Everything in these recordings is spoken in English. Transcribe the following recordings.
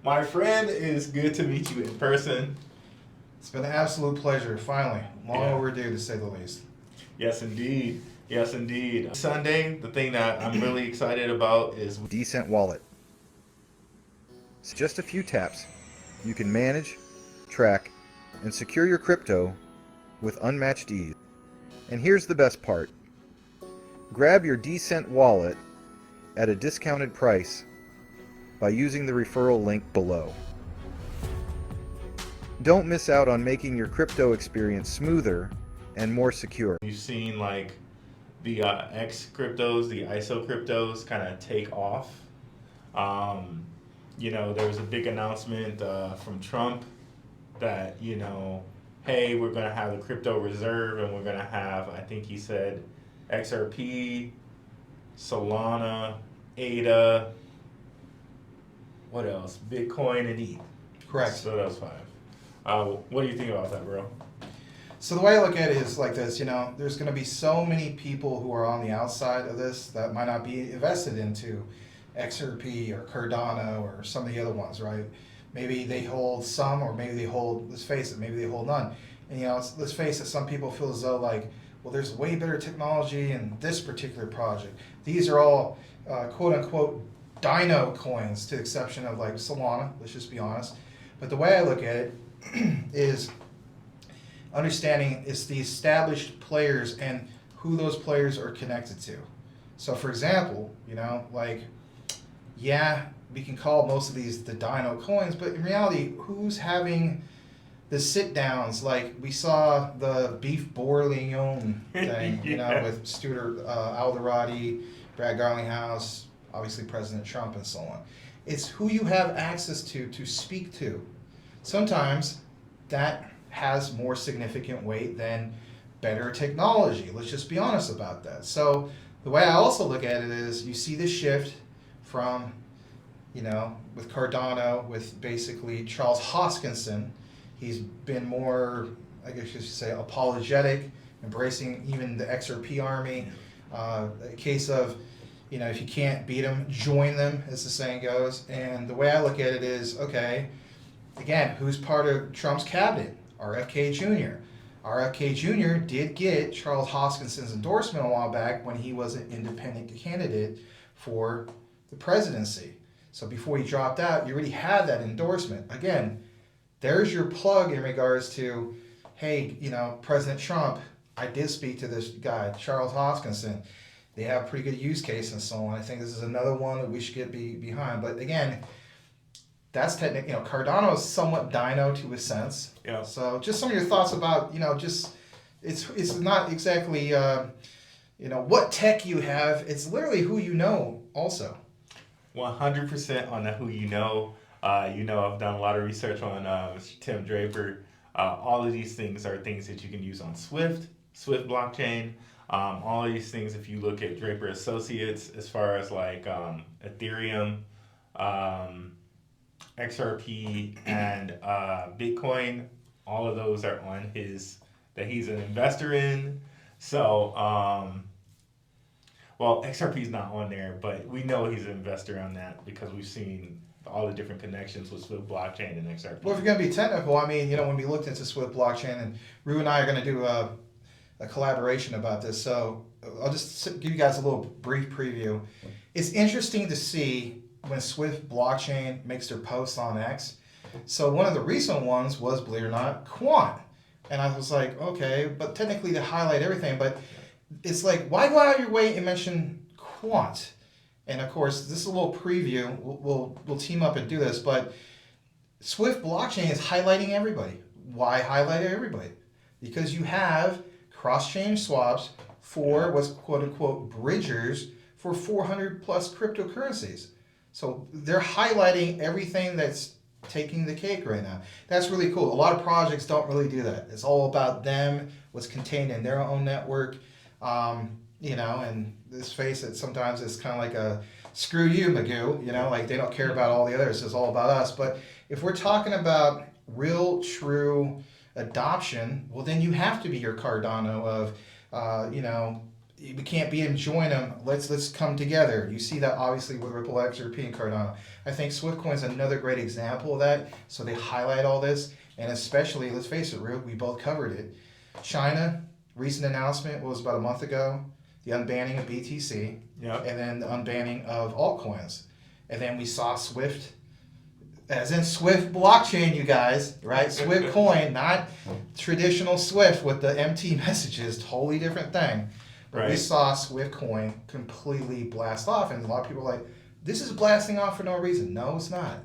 My friend, is good to meet you in person. It's been an absolute pleasure, finally. Long Yeah. overdue, to say the least. Yes, indeed. Yes, indeed. Sunday, the thing that I'm really excited about is Decent wallet. Just a few taps, you can manage, track, and secure your crypto with unmatched ease. And here's the best part. Grab your Decent wallet at a discounted price by using the referral link below. Don't miss out on making your crypto experience smoother and more secure. you've seen like the X cryptos, the ISO cryptos kind of take off. Um, there was a big announcement from Trump that, hey, we're going to have the crypto reserve and we're going to have, I think he said, XRP, Solana, ADA, what else? Bitcoin and ETH. Correct. So that was five. What do you think about that, bro? So the way I look at it is like this, there's going to be so many people who are on the outside of this that might not be invested into XRP or Cardano or some of the other ones, right? Maybe they hold some, or maybe they hold, let's face it, maybe they hold none. And let's face it, some people feel as though like, well, there's way better technology in this particular project. These are all quote unquote dino coins, to the exception of like Solana, let's just be honest. But the way I look at it is understanding is the established players and who those players are connected to. So for example, yeah, we can call most of these the dino coins, but in reality, who's having the sit downs? Like we saw the beef bourguignon thing, Yeah. with Stuart Alderati, Brad Garlinghouse, obviously President Trump, and so on. It's who you have access to speak to. Sometimes that has more significant weight than better technology. Let's just be honest about that. So the way I also look at it is you see this shift from, with Cardano, with basically Charles Hoskinson. He's been more, I guess you should say, apologetic, embracing even the XRP army. A case of, if you can't beat them, join them, as the saying goes. And the way I look at it is, okay, again, who's part of Trump's cabinet? RFK Jr. RFK Jr. did get Charles Hoskinson's endorsement a while back when he was an independent candidate for the presidency. So before he dropped out, you already had that endorsement. Again, there's your plug in regards to, hey, President Trump, I did speak to this guy, Charles Hoskinson. They have a pretty good use case and so on. I think this is another one that we should get behind. But again, that's technically, Cardano is somewhat dino to a sense. Yeah. So just some of your thoughts about, just, it's not exactly, what tech you have. It's literally who you know also. 100% on the who you know. I've done a lot of research on Mr. Tim Draper. All of these things are things that you can use on Swift blockchain. All of these things, if you look at Draper Associates, as far as like Ethereum, XRP, and Bitcoin, all of those are on that he's an investor in. So, well, XRP is not on there, but we know he's an investor on that because we've seen all the different connections with Swift blockchain and XRP. Well, if you're going to be technical, when we looked into Swift blockchain, and Rue and I are going to do a collaboration about this, so I'll just give you guys a little brief preview. It's interesting to see when Swift blockchain makes their posts on X. So one of the recent ones was, believe it or not, Quant. And I was like, okay, but technically they highlight everything, but it's like, why go out of your way and mention Quant? And of course, this is a little preview. We'll team up and do this, but Swift blockchain is highlighting everybody. Why highlight everybody? Because you have cross-chain swaps for what's quote-unquote bridgers for 400 plus cryptocurrencies. So they're highlighting everything that's taking the cake right now. That's really cool. A lot of projects don't really do that. It's all about them, what's contained in their own network. And let's face it, sometimes it's kind of like a screw you, Magoo, like they don't care about all the others. It's all about us. But if we're talking about real, true adoption, well, then you have to be your Cardano of, we can't beat them, join them. Let's come together. You see that obviously with Ripple, XRP, and Cardano. I think Swiftcoin is another great example of that. So they highlight all this, and especially, let's face it, Rue, we both covered it. China, recent announcement was about a month ago, the unbanning of BTC, Yep. and then the unbanning of altcoins, and then we saw Swift, as in Swift blockchain, you guys, right? Swift coin, not traditional Swift with the MT messages, totally different thing. But we Right. saw Swift coin completely blast off, and a lot of people are like, this is blasting off for no reason. No, it's not.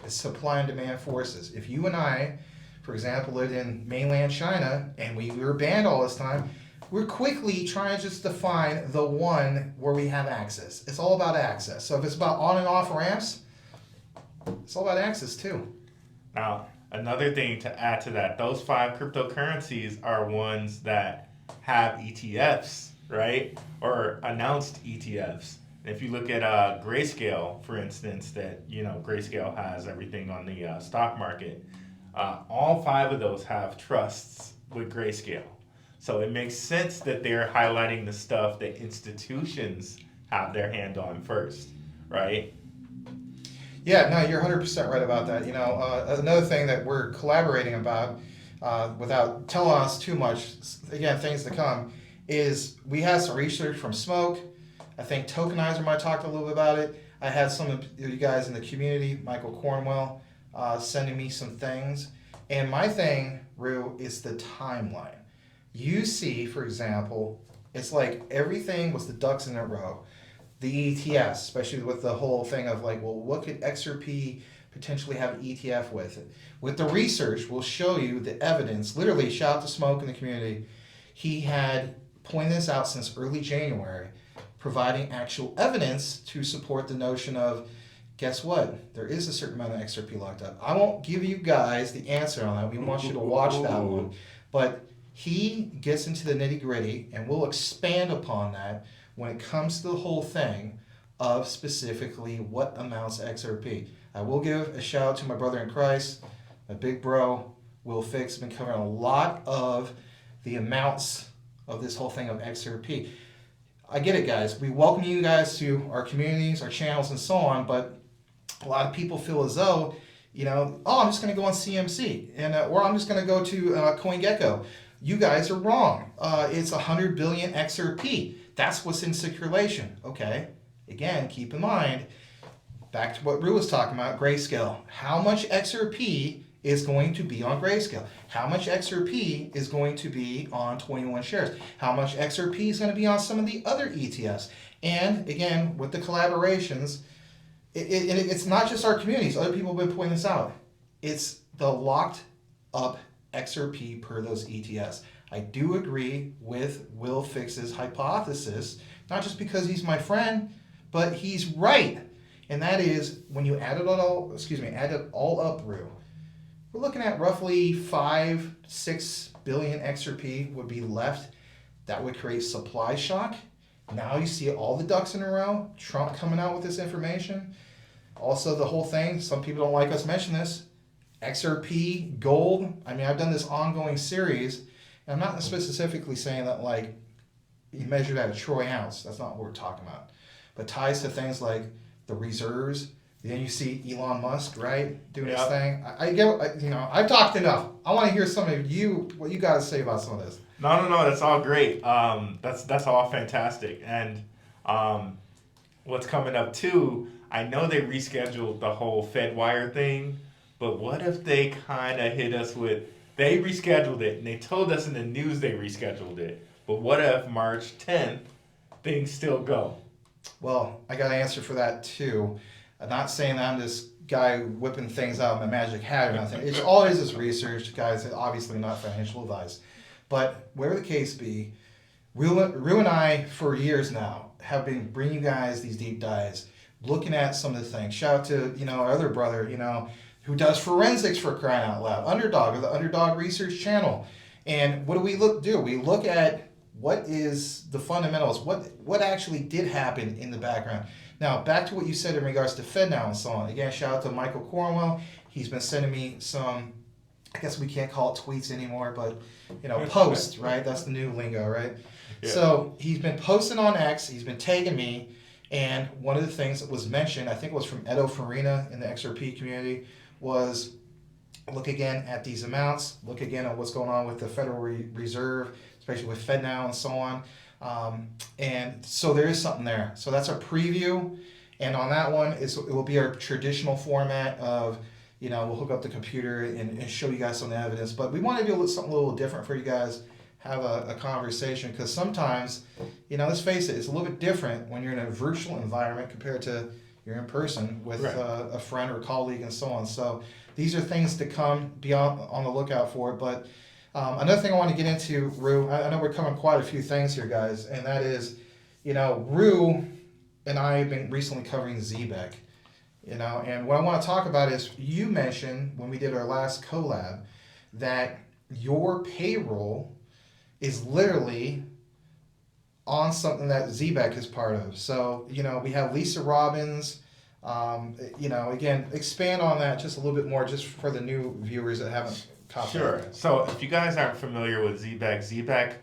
It's supply and demand forces. If you and I, for example, lived in mainland China and we were banned all this time, we're quickly trying to just define the one where we have access. It's all about access. So if it's about on and off ramps, it's all about access too. Now, another thing to add to that, those 5 cryptocurrencies are ones that have ETFs, right? Or announced ETFs. And if you look at Grayscale, for instance, that, you know, Grayscale has everything on the stock market. All 5 of those have trusts with Grayscale. So it makes sense that they're highlighting the stuff that institutions have their hand on first, right? Yeah, no, you're 100% right about that. You know, another thing that we're collaborating about, without telling us too much, again, things to come, is we had some research from Smoke. I think Tokenizer might talk a little bit about it. I had some of you guys in the community, Michael Cornwell, sending me some things. And my thing, Rue, is the timeline. You see, for example, it's like everything was the ducks in a row. The ETFs, especially with the whole thing of like, well, what could XRP potentially have an ETF with it? With the research, we'll show you the evidence. Literally, shout out to Smoke in the community. He had pointed this out since early January, providing actual evidence to support the notion of, guess what? There is a certain amount of XRP locked up. I won't give you guys the answer on that. We want you to watch that one. But he gets into the nitty gritty, and we'll expand upon that when it comes to the whole thing of specifically what amounts to XRP. I will give a shout out to my brother in Christ, my big bro, Will Fix, been covering a lot of the amounts of this whole thing of XRP. I get it, guys. We welcome you guys to our communities, our channels, and so on, but a lot of people feel as though, you know, oh, I'm just going to go on CMC, and or I'm just going to go to CoinGecko. You guys are wrong. It's 100 billion XRP. That's what's in circulation. Okay. Again, keep in mind, back to what Rue was talking about, Grayscale. How much XRP is going to be on Grayscale? How much XRP is going to be on 21 shares? How much XRP is going to be on some of the other ETFs? And again, with the collaborations, it's not just our communities. Other people have been pointing this out. It's the locked up XRP per those ETFs. I do agree with Will Fix's hypothesis, not just because he's my friend, but he's right. And that is, when you add it all up, Rue, we're looking at roughly 5-6 billion XRP would be left. That would create supply shock. Now you see all the ducks in a row, Trump coming out with this information. Also the whole thing, some people don't like us mention this, XRP, gold. I mean, I've done this ongoing series, and I'm not specifically saying that like you measured at a troy ounce. That's not what we're talking about. But ties to things like the reserves. Then you see Elon Musk, right, doing his thing. I get, you know, I've talked enough. I want to hear some of you, what you got to say about some of this. No, that's all great. That's all fantastic. And what's coming up too, I know they rescheduled the whole Fedwire thing, but what if they kind of hit us with, they rescheduled it, and they told us in the news they rescheduled it, but what if March 10th, things still go? Well, I got an answer for that too. I'm not saying that I'm this guy whipping things out of my magic hat or nothing. It's all it is research, guys. Obviously not financial advice. But whatever the case be, Rue and I, for years now, have been bringing you guys these deep dives, looking at some of the things. Shout out to, you know, our other brother, you know, who does forensics, for crying out loud. Underdog, or the Underdog Research Channel. And what do we do? We look at what is the fundamentals, what actually did happen in the background. Now, back to what you said in regards to Fednow and so on. Again, shout out to Michael Cornwell. He's been sending me some, I guess we can't call it tweets anymore, but, you know, posts, right? That's the new lingo, right? Yeah. So he's been posting on X, he's been tagging me, and one of the things that was mentioned, I think it was from Edo Farina in the XRP community, was look again at these amounts, look again at what's going on with the Federal Reserve, especially with Fednow and so on. And so there is something there. So that's our preview. And on that one, it will be our traditional format of, we'll hook up the computer and show you guys some evidence. But we want to do something a little different for you guys, have a conversation. Because sometimes, let's face it, it's a little bit different when you're in a virtual environment compared to you're in person with Right. a friend or colleague and so on. So these are things to come, be on the lookout for. But another thing I want to get into, Rue, I know we're covering quite a few things here, guys, and that is, Rue and I have been recently covering Zebec, and what I want to talk about is you mentioned when we did our last collab that your payroll is literally on something that Zebec is part of. So, we have Lisa Robbins. Again, expand on that just a little bit more, just for the new viewers that haven't caught Sure. that. So if you guys aren't familiar with Zebec,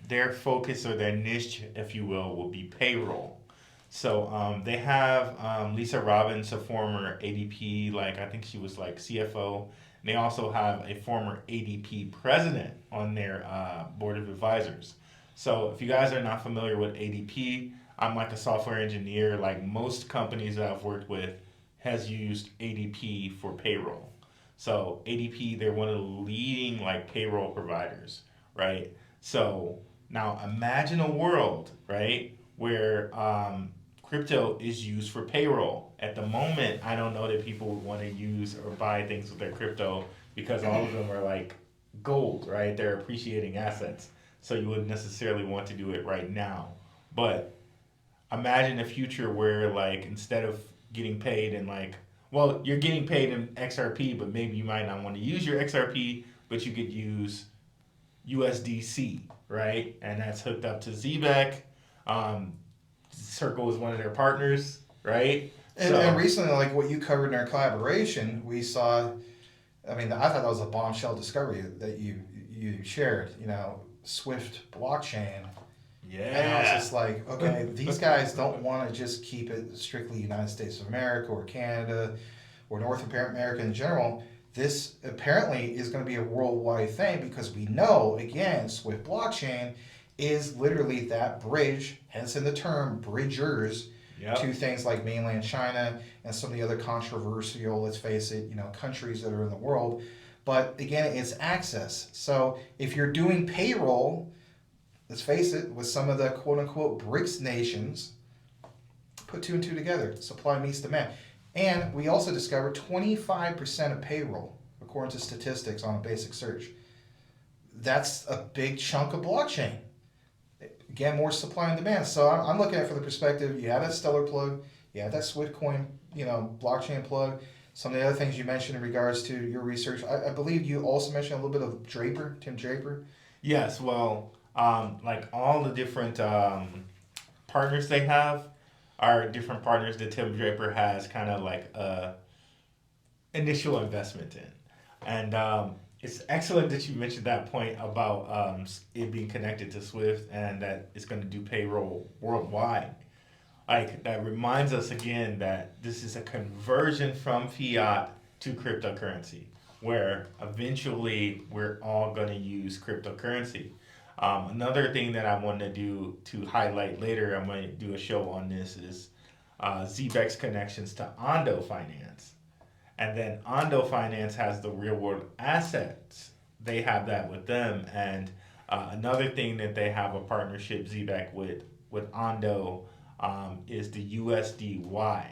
their focus or their niche, if you will be payroll. So they have Lisa Robbins, a former ADP, I think she was CFO. And they also have a former ADP president on their board of advisors. So if you guys are not familiar with ADP, I'm a software engineer. Most companies that I've worked with has used ADP for payroll. So ADP, they're one of the leading payroll providers, right? So now imagine a world, right, where crypto is used for payroll. At the moment, I don't know that people would want to use or buy things with their crypto because all of them are gold, right? They're appreciating assets. So you wouldn't necessarily want to do it right now. But imagine a future where instead of getting paid in you're getting paid in XRP, but maybe you might not want to use your XRP, but you could use USDC, right? And that's hooked up to Zebec. Circle is one of their partners, right? And recently, what you covered in our collaboration, we saw, I thought that was a bombshell discovery that you shared, Swift blockchain. Yeah. And I was just okay, these guys don't want to just keep it strictly United States of America or Canada or North America in general. This apparently is going to be a worldwide thing because we know, again, Swift blockchain is literally that bridge, hence in the term bridgers, to things like mainland China and some of the other controversial, let's face it, countries that are in the world. But again, it's access. So if you're doing payroll, let's face it, with some of the quote-unquote BRICS nations, put two and two together. Supply meets demand. And we also discovered 25% of payroll, according to statistics on a basic search. That's a big chunk of blockchain. Again, more supply and demand. So I'm looking at it from the perspective, you have that Stellar plug, you have that Swift coin, blockchain plug, some of the other things you mentioned in regards to your research. I believe you also mentioned a little bit of Tim Draper. Yes, well, all the different partners they have are different partners that Tim Draper has kind of initial investment in. And it's excellent that you mentioned that point about it being connected to Swift and that it's going to do payroll worldwide. That reminds us again that this is a conversion from fiat to cryptocurrency, where eventually we're all going to use cryptocurrency. Another thing that I want to do to highlight later, I'm going to do a show on this, is Zebec's connections to Ondo Finance. And then Ondo Finance has the real world assets. They have that with them. And another thing that they have a partnership, Zebec, with Ondo is the USDY.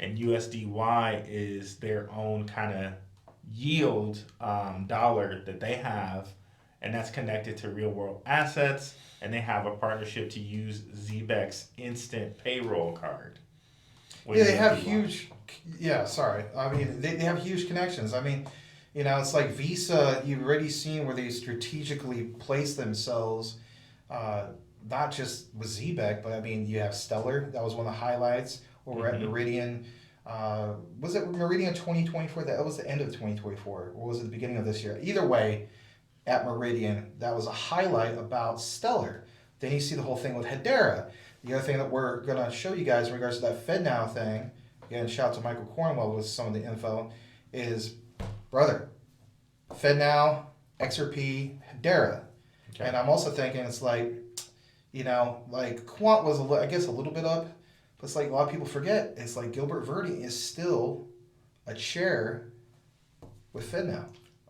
And USDY is their own kind of yield dollar that they have, and that's connected to real world assets, and they have a partnership to use Zebec's instant payroll card. Yeah, they have huge, they have huge connections. It's like Visa, you've already seen where they strategically place themselves, not just with Zebec, but you have Stellar, that was one of the highlights, over at Meridian. Was it Meridian 2024? That was the end of 2024, or was it the beginning of this year? Either way, at Meridian that was a highlight about Stellar. Then you see the whole thing with Hededra. The other thing that we're going to show you guys in regards to that Fednow thing, again, shout out to Michael Cornwell with some of the info, is, brother, Fednow, XRP, Hededra. Okay. And I'm also thinking it's like, like Quant was, I guess, a little bit up, but it's like a lot of people forget. It's like Gilbert Verdi is still a chair with Fednow.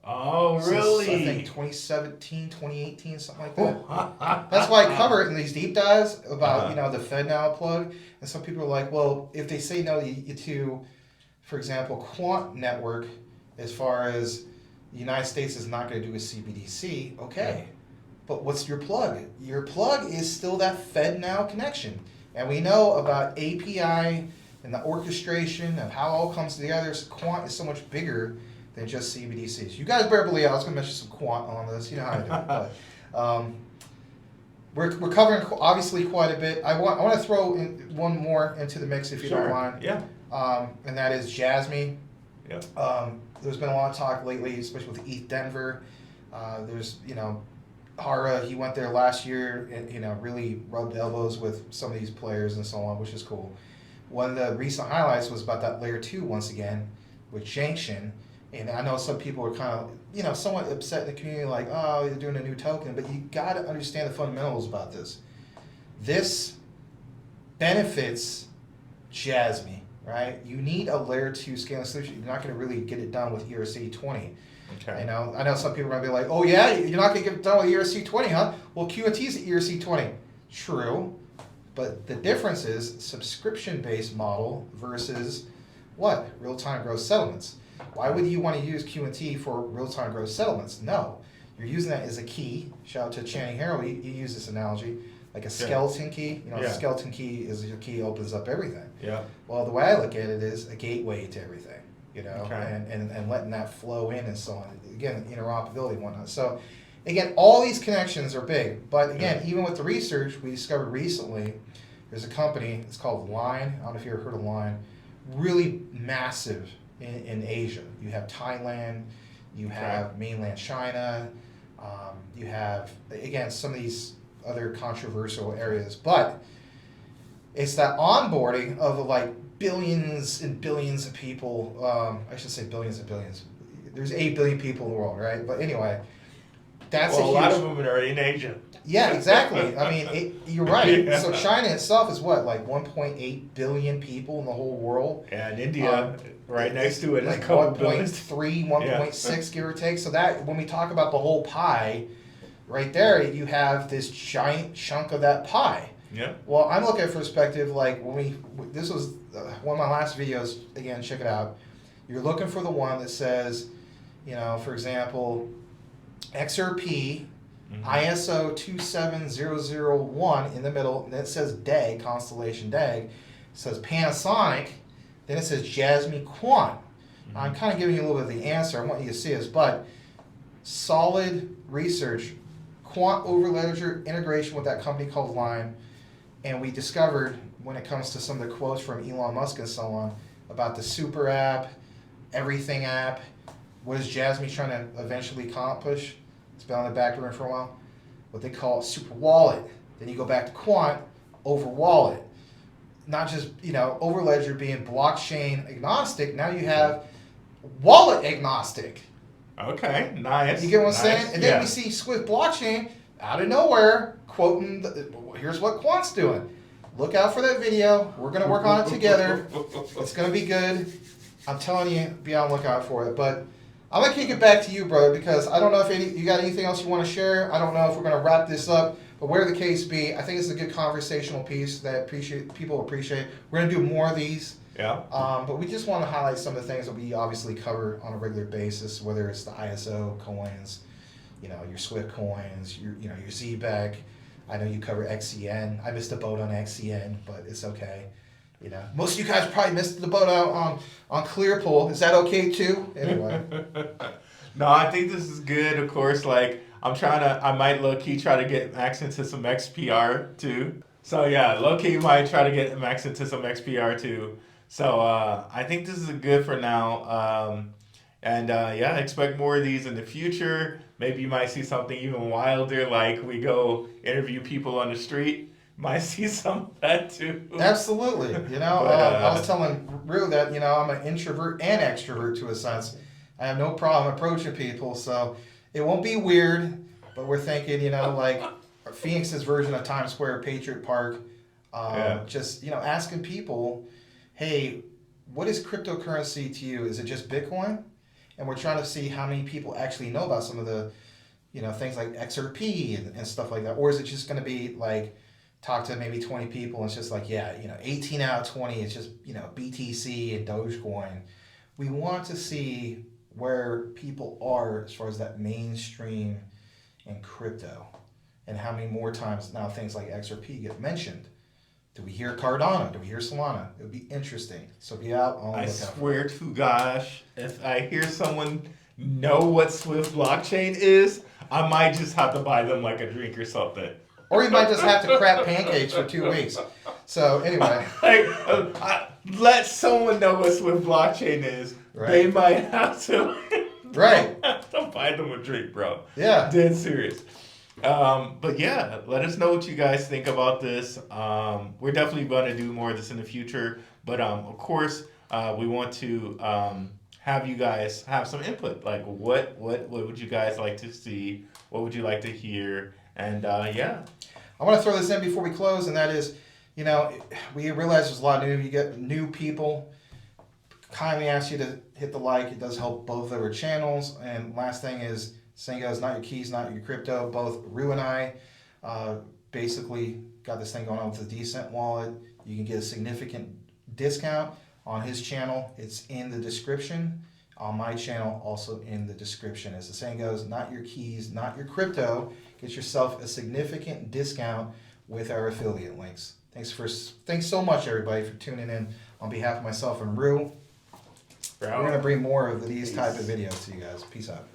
Oh, really? Since, I think 2017, 2018, something like that. That's why I cover it in these deep dives about, the Fednow plug. And some people are like, well, if they say no to, for example, Quant network, as far as the United States is not going to do a CBDC, okay. Yeah. But what's your plug? Your plug is still that Fednow connection. And we know about API and the orchestration of how it all comes together. So Quant is so much bigger than just CBDCs. You guys better believe I was going to mention some Quant on this. You know how I do it. But we're covering obviously quite a bit. I want to throw in one more into the mix if you don't mind. Yeah. And that is Jasmy. Yeah. There's been a lot of talk lately, especially with ETH Denver. There's Hara. He went there last year and really rubbed elbows with some of these players and so on, which is cool. One of the recent highlights was about that layer 2 once again with Janction. And I know some people are kind of, somewhat upset in the community, like, oh, you're doing a new token. But you got to understand the fundamentals about this. This benefits Jasmy, right? You need a layer 2 scaling solution. You're not going to really get it done with ERC20. Okay. I know some people are going to be like, oh, yeah, you're not going to get it done with ERC20, huh? Well, QNT's at ERC20. True. But the difference is subscription-based model versus what? Real-time gross settlements. Why would you want to use QNT for real-time gross settlements? No. You're using that as a key. Shout out to Channing Harrell. He used this analogy. Like a skeleton key. A skeleton key is your key opens up everything. Yeah. Well, the way I look at it is a gateway to everything. Okay. And letting that flow in and so on. Again, interoperability and whatnot. So, again, all these connections are big. But again, even with the research, we discovered recently, there's a company, it's called Line. I don't know if you ever heard of Line. Really massive in Asia. You have Thailand, you have mainland China, you have, again, some of these other controversial areas. But it's that onboarding of like billions and billions of people. I should say billions and billions. There's 8 billion people in the world, right? But anyway, that's a lot of them are in Asia. Yeah, exactly. I mean, you're right. Yeah. So China itself is what, like 1.8 billion people in the whole world? Yeah, and India, right next to it, like is 1.3, 1.6, give or take. So that, when we talk about the whole pie, right there, you have this giant chunk of that pie. Yeah. Well, I'm looking at perspective, like this was one of my last videos, again, check it out. You're looking for the one that says, for example, XRP, ISO 27001 in the middle, and then it says DEG, Constellation DEG. It says Panasonic, then it says Jasmy Quant. I'm kind of giving you a little bit of the answer. I want you to see this, but solid research, Quant over Ledger integration with that company called Line, and we discovered when it comes to some of the quotes from Elon Musk and so on about the super app, everything app. What is Jasmy trying to eventually accomplish? It's been on the back burner for a while. What they call super wallet. Then you go back to Quant, over wallet. Not just, over Ledger being blockchain agnostic. Now you have wallet agnostic. Okay, nice. You get what I'm saying? And then we see Swift blockchain out of nowhere quoting, here's what Quant's doing. Look out for that video. We're going to work on it together. It's going to be good. I'm telling you, be on the lookout for it. But I'm going to kick it back to you, brother, because I don't know if you got anything else you want to share. I don't know if we're going to wrap this up. But whatever the case be, I think it's a good conversational piece that people appreciate. We're going to do more of these. Yeah. But we just want to highlight some of the things that we obviously cover on a regular basis, whether it's the ISO coins, your Swift coins, your Zebec. I know you cover XCN. I missed the boat on XCN, but it's okay. Most of you guys probably missed the boat out on Clearpool. Is that okay too? Anyway. No, I think this is good. Of course, like I might low-key try to get Max into some XPR too. So yeah, low-key might try to get Max into some XPR too. So I think this is good for now. And yeah, expect more of these in the future. Maybe you might see something even wilder, like we go interview people on the street. Might see some of that too. Absolutely. But, I was telling Rue that, I'm an introvert and extrovert to a sense. I have no problem approaching people, so it won't be weird, but we're thinking, like Phoenix's version of Times Square, Patriot Park, just, asking people, hey, what is cryptocurrency to you? Is it just Bitcoin? And we're trying to see how many people actually know about some of the, things like XRP and stuff like that. Or is it just going to be like, talk to maybe 20 people and it's just like, 18 out of 20, it's just, BTC and Dogecoin. We want to see where people are as far as that mainstream in crypto and how many more times now things like XRP get mentioned. Do we hear Cardano? Do we hear Solana? It would be interesting. So be out on the I lookout. swear to gosh, if I hear someone know what Swift blockchain is, I might just have to buy them like a drink or something. Or you might just have to crap pancakes for 2 weeks. So anyway. Let someone know what Swift blockchain is. Right. They might have to. Right. Have to buy them a drink, bro. Yeah. Dead serious. But yeah, let us know what you guys think about this. We're definitely going to do more of this in the future. But of course, we want to have you guys have some input. Like, what would you guys like to see? What would you like to hear? And yeah. I want to throw this in before we close, and that is, we realize there's a lot of you get new people. Kindly ask you to hit the like. It does help both of our channels. And last thing is, saying goes, not your keys, not your crypto. Both Rue and I basically got this thing going on with the Decent wallet. You can get a significant discount on his channel. It's in the description. On my channel, also in the description. As the saying goes, not your keys, not your crypto. Get yourself a significant discount with our affiliate links. Thanks so much, everybody, for tuning in. On behalf of myself and Rue, we're going to bring more of these type of videos to you guys. Peace out.